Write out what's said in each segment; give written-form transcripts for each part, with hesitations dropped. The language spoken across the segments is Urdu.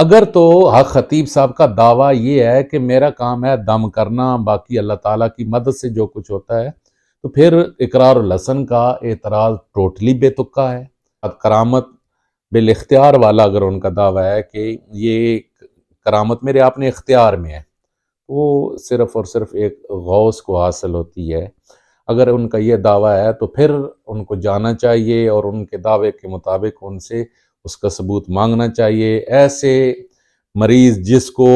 اگر تو حق خطیب صاحب کا دعویٰ یہ ہے کہ میرا کام ہے دم کرنا، باقی اللہ تعالیٰ کی مدد سے جو کچھ ہوتا ہے، تو پھر اقرار الحسن کا اعتراض ٹوٹلی بے تکا ہے۔ کرامت بالاختیار والا اگر ان کا دعویٰ ہے کہ یہ کرامت میرے اپنے اختیار میں ہے، وہ صرف اور صرف ایک غوث کو حاصل ہوتی ہے۔ اگر ان کا یہ دعویٰ ہے تو پھر ان کو جانا چاہیے اور ان کے دعوے کے مطابق ان سے اس کا ثبوت مانگنا چاہیے۔ ایسے مریض جس کو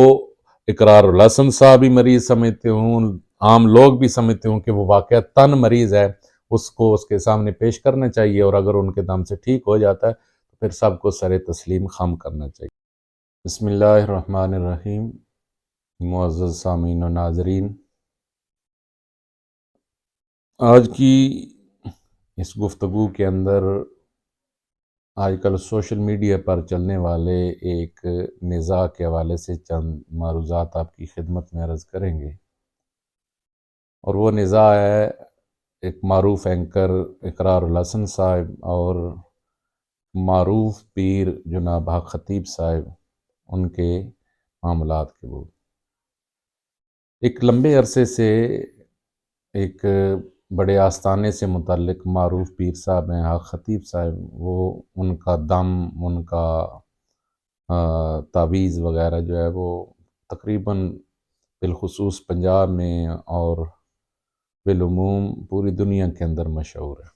اقرار الحسن صاحب بھی مریض سمجھتے ہوں، عام لوگ بھی سمجھتے ہوں کہ وہ واقعتاً مریض ہے، اس کو اس کے سامنے پیش کرنا چاہیے، اور اگر ان کے دم سے ٹھیک ہو جاتا ہے تو پھر سب کو سر تسلیم خم کرنا چاہیے۔ بسم اللہ الرحمن الرحیم۔ معزز سامعین و ناظرین، آج کی اس گفتگو کے اندر آج کل سوشل میڈیا پر چلنے والے ایک نزاع کے حوالے سے چند معروضات آپ کی خدمت میں عرض کریں گے، اور وہ نزاع ہے ایک معروف اینکر اقرار الحسن صاحب اور معروف پیر جناب حق خطیب صاحب، ان کے معاملات کے وہ ایک لمبے عرصے سے ایک بڑے آستانے سے متعلق معروف پیر صاحب ہیں حق خطیب صاحب، وہ ان کا دم، ان کا تعویذ وغیرہ جو ہے وہ تقریباً بالخصوص پنجاب میں اور بالعموم پوری دنیا کے اندر مشہور ہے۔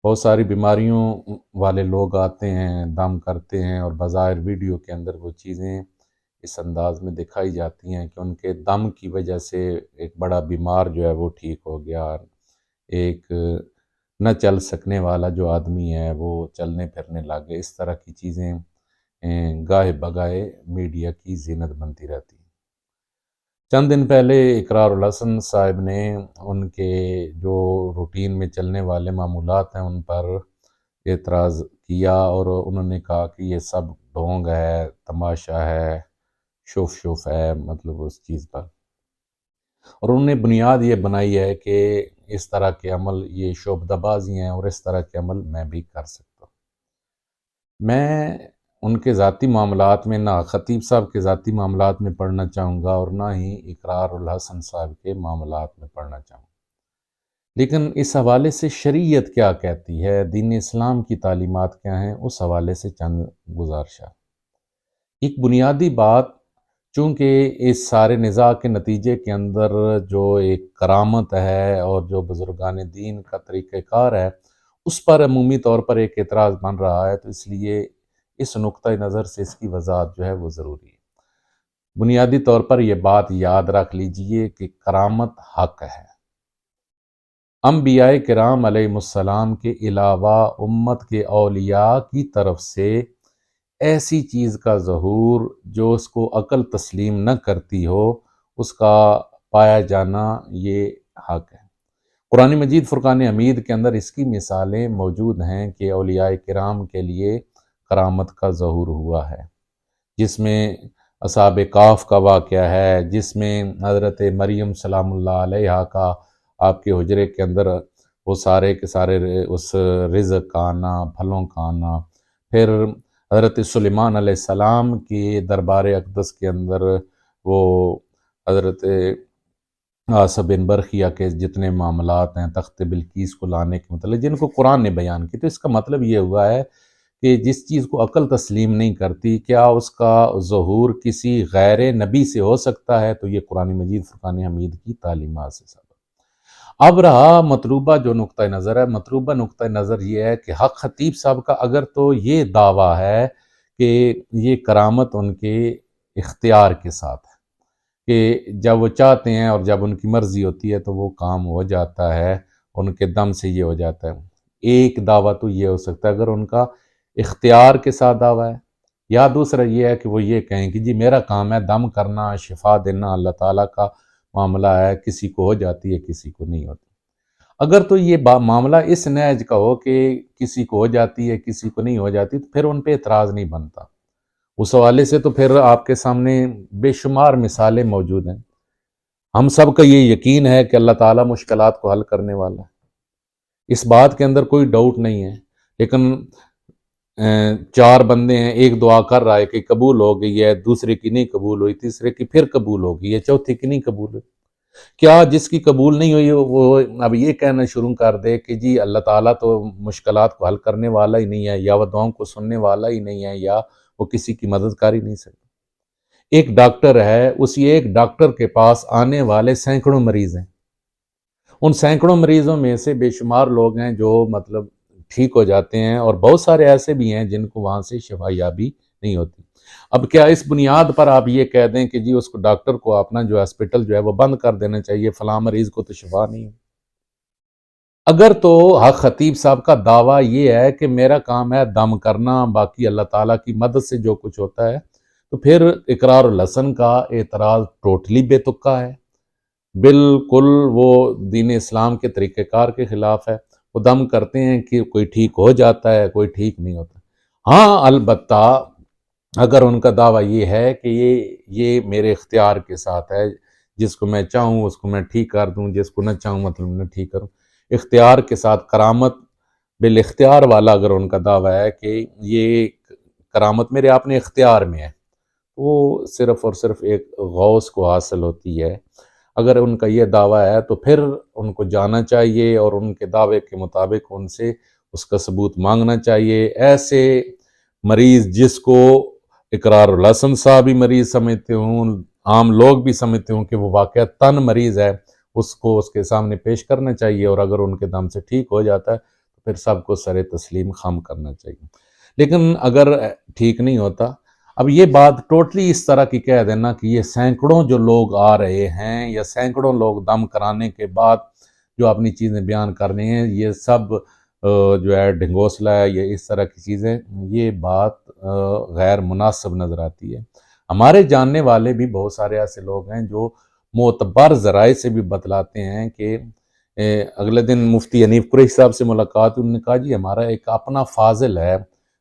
بہت ساری بیماریوں والے لوگ آتے ہیں، دم کرتے ہیں، اور بظاہر ویڈیو کے اندر وہ چیزیں اس انداز میں دکھائی جاتی ہیں کہ ان کے دم کی وجہ سے ایک بڑا بیمار جو ہے وہ ٹھیک ہو گیا، ایک نہ چل سکنے والا جو آدمی ہے وہ چلنے پھرنے لگے۔ اس طرح کی چیزیں گاہے بگاہے میڈیا کی زینت بنتی رہتی ہیں۔ چند دن پہلے اقرار الحسن صاحب نے ان کے جو روٹین میں چلنے والے معمولات ہیں ان پر اعتراض کیا، اور انہوں نے کہا کہ یہ سب ڈھونگ ہے، تماشا ہے، شوف ہے، مطلب اس چیز پر، اور انہوں نے بنیاد یہ بنائی ہے کہ اس طرح کے عمل یہ شعبدہ بازی ہیں، اور اس طرح کے عمل میں بھی کر سکتا ہوں۔ میں ان کے ذاتی معاملات میں نہ خطیب صاحب کے ذاتی معاملات میں پڑھنا چاہوں گا اور نہ ہی اقرار الحسن صاحب کے معاملات میں پڑھنا چاہوں گا، لیکن اس حوالے سے شریعت کیا کہتی ہے، دین اسلام کی تعلیمات کیا ہیں، اس حوالے سے چند گزارشات۔ ایک بنیادی بات، چونکہ اس سارے نزاع کے نتیجے کے اندر جو ایک کرامت ہے اور جو بزرگان دین کا طریقہ کار ہے اس پر عمومی طور پر ایک اعتراض بن رہا ہے، تو اس لیے اس نقطہ نظر سے اس کی وضاحت جو ہے وہ ضروری ہے۔ بنیادی طور پر یہ بات یاد رکھ لیجئے کہ کرامت حق ہے۔ انبیاء کرام علیہ السلام کے علاوہ امت کے اولیاء کی طرف سے ایسی چیز کا ظہور جو اس کو عقل تسلیم نہ کرتی ہو، اس کا پایا جانا یہ حق ہے۔ قرآن مجید فرقان حمید کے اندر اس کی مثالیں موجود ہیں کہ اولیاء کرام کے لیے کرامت کا ظہور ہوا ہے، جس میں اصحاب کہف کا واقعہ ہے، جس میں حضرت مریم سلام اللہ علیہا کا آپ کے حجرے کے اندر وہ سارے کے سارے اس رزق کا آنا، پھلوں کا آنا، پھر حضرت سلیمان علیہ السلام کی دربار اقدس کے اندر وہ حضرت آصف بن برخیہ کے جتنے معاملات ہیں تخت بلقیس کو لانے کے متعلق جن کو قرآن نے بیان کی، تو اس کا مطلب یہ ہوا ہے کہ جس چیز کو عقل تسلیم نہیں کرتی، کیا اس کا ظہور کسی غیر نبی سے ہو سکتا ہے؟ تو یہ قرآن مجید فرقان حمید کی تعلیمات سے سبب۔ اب رہا مطلوبہ جو نقطہ نظر ہے، مطلوبہ نقطہ نظر یہ ہے کہ حق خطیب صاحب کا اگر تو یہ دعویٰ ہے کہ یہ کرامت ان کے اختیار کے ساتھ ہے، کہ جب وہ چاہتے ہیں اور جب ان کی مرضی ہوتی ہے تو وہ کام ہو جاتا ہے، ان کے دم سے یہ ہو جاتا ہے، ایک دعویٰ تو یہ ہو سکتا ہے اگر ان کا اختیار کے ساتھ دعویٰ ہے، یا دوسرا یہ ہے کہ وہ یہ کہیں کہ جی میرا کام ہے دم کرنا، شفا دینا، اللہ تعالیٰ کا معاملہ ہے، کسی کو ہو جاتی ہے کسی کو نہیں ہوتی۔ اگر تو یہ معاملہ اس نہج کا ہو کہ کسی کو ہو جاتی ہے کسی کو نہیں ہو جاتی، تو پھر ان پہ اعتراض نہیں بنتا۔ اس حوالے سے تو پھر آپ کے سامنے بے شمار مثالیں موجود ہیں۔ ہم سب کا یہ یقین ہے کہ اللہ تعالیٰ مشکلات کو حل کرنے والا ہے، اس بات کے اندر کوئی ڈاؤٹ نہیں ہے، لیکن 4 بندے ہیں، ایک دعا کر رہا ہے کہ قبول ہو گئی ہے، دوسرے کی نہیں قبول ہوئی، تیسرے کی پھر قبول ہو گئی ہے، چوتھے کی نہیں قبول ہوئی، کیا جس کی قبول نہیں ہوئی وہ اب یہ کہنا شروع کر دے کہ جی اللہ تعالیٰ تو مشکلات کو حل کرنے والا ہی نہیں ہے، یا وہ دعاؤں کو سننے والا ہی نہیں ہے، یا وہ کسی کی مدد کر ہی نہیں سکتا؟ ایک ڈاکٹر ہے، اسی ایک ڈاکٹر کے پاس آنے والے سینکڑوں مریض ہیں، ان سینکڑوں مریضوں میں سے بے شمار لوگ ہیں جو مطلب ٹھیک ہو جاتے ہیں، اور بہت سارے ایسے بھی ہیں جن کو وہاں سے شفا یابی نہیں ہوتی۔ اب کیا اس بنیاد پر آپ یہ کہہ دیں کہ جی اس کو ڈاکٹر کو اپنا جو ہاسپٹل جو ہے وہ بند کر دینا چاہیے، فلاں مریض کو تو شفا نہیں ہے؟ اگر تو حق خطیب صاحب کا دعویٰ یہ ہے کہ میرا کام ہے دم کرنا، باقی اللہ تعالیٰ کی مدد سے جو کچھ ہوتا ہے، تو پھر اقرار الحسن کا اعتراض ٹوٹلی بے تکا ہے، بالکل وہ دین اسلام کے طریقہ کار کے خلاف ہے۔ وہ دم کرتے ہیں کہ کوئی ٹھیک ہو جاتا ہے، کوئی ٹھیک نہیں ہوتا۔ ہاں البتہ اگر ان کا دعویٰ یہ ہے کہ یہ میرے اختیار کے ساتھ ہے، جس کو میں چاہوں اس کو میں ٹھیک کر دوں، جس کو نہ چاہوں مطلب نہ ٹھیک کروں، اختیار کے ساتھ کرامت بالاختیار والا اگر ان کا دعویٰ ہے کہ یہ کرامت میرے اپنے اختیار میں ہے، وہ صرف اور صرف ایک غوث کو حاصل ہوتی ہے۔ اگر ان کا یہ دعویٰ ہے تو پھر ان کو جانا چاہیے اور ان کے دعوے کے مطابق ان سے اس کا ثبوت مانگنا چاہیے۔ ایسے مریض جس کو اقرار الحسن صاحب بھی مریض سمجھتے ہوں، عام لوگ بھی سمجھتے ہوں کہ وہ واقعتاً مریض ہے، اس کو اس کے سامنے پیش کرنا چاہیے، اور اگر ان کے دم سے ٹھیک ہو جاتا ہے تو پھر سب کو سر تسلیم خم کرنا چاہیے۔ لیکن اگر ٹھیک نہیں ہوتا، اب یہ بات ٹوٹلی اس طرح کی کہہ دینا کہ یہ سینکڑوں جو لوگ آ رہے ہیں یا سینکڑوں لوگ دم کرانے کے بعد جو اپنی چیزیں بیان کر رہے ہیں، یہ سب جو ہے ڈھنگوسلہ ہے یا اس طرح کی چیزیں، یہ بات غیر مناسب نظر آتی ہے۔ ہمارے جاننے والے بھی بہت سارے ایسے لوگ ہیں جو معتبر ذرائع سے بھی بتلاتے ہیں کہ اگلے دن مفتی حنیف قریشی صاحب سے ملاقات، انہوں نے کہا جی ہمارا ایک اپنا فاضل ہے،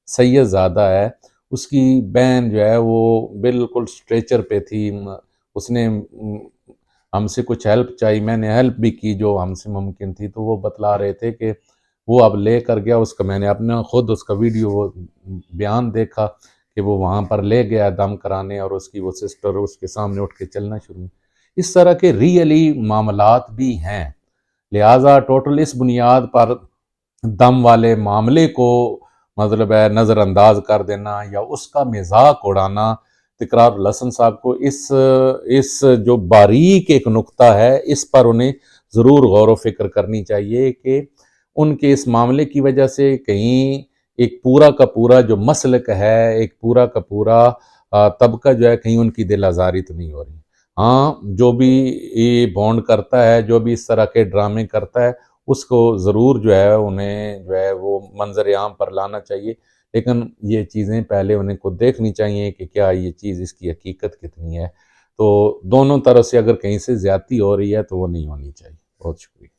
سید زادہ ہے، اس کی بہن جو ہے وہ بالکل سٹریچر پہ تھی، اس نے ہم سے کچھ ہیلپ چاہی، میں نے ہیلپ بھی کی جو ہم سے ممکن تھی، تو وہ بتلا رہے تھے کہ وہ اب لے کر گیا، اس کا میں نے اپنا خود اس کا ویڈیو وہ بیان دیکھا کہ وہ وہاں پر لے گیا دم کرانے، اور اس کی وہ سسٹر اس کے سامنے اٹھ کے چلنا شروع۔ اس طرح کے ریئلی معاملات بھی ہیں، لہٰذا ٹوٹل اس بنیاد پر دم والے معاملے کو مطلب ہے نظر انداز کر دینا یا اس کا مذاق اڑانا، اقرار الحسن صاحب کو اس جو باریک ایک نقطہ ہے اس پر انہیں ضرور غور و فکر کرنی چاہیے کہ ان کے اس معاملے کی وجہ سے کہیں ایک پورا کا پورا جو مسلک ہے، ایک پورا کا پورا طبقہ جو ہے، کہیں ان کی دل آزاری تو نہیں ہو رہی۔ ہاں جو بھی یہ بونڈ کرتا ہے، جو بھی اس طرح کے ڈرامے کرتا ہے، اس کو ضرور جو ہے انہیں جو ہے وہ منظر عام پر لانا چاہیے، لیکن یہ چیزیں پہلے انہیں کو دیکھنی چاہیے کہ کیا یہ چیز اس کی حقیقت کتنی ہے۔ تو دونوں طرف سے اگر کہیں سے زیادتی ہو رہی ہے تو وہ نہیں ہونی چاہیے۔ بہت شکریہ۔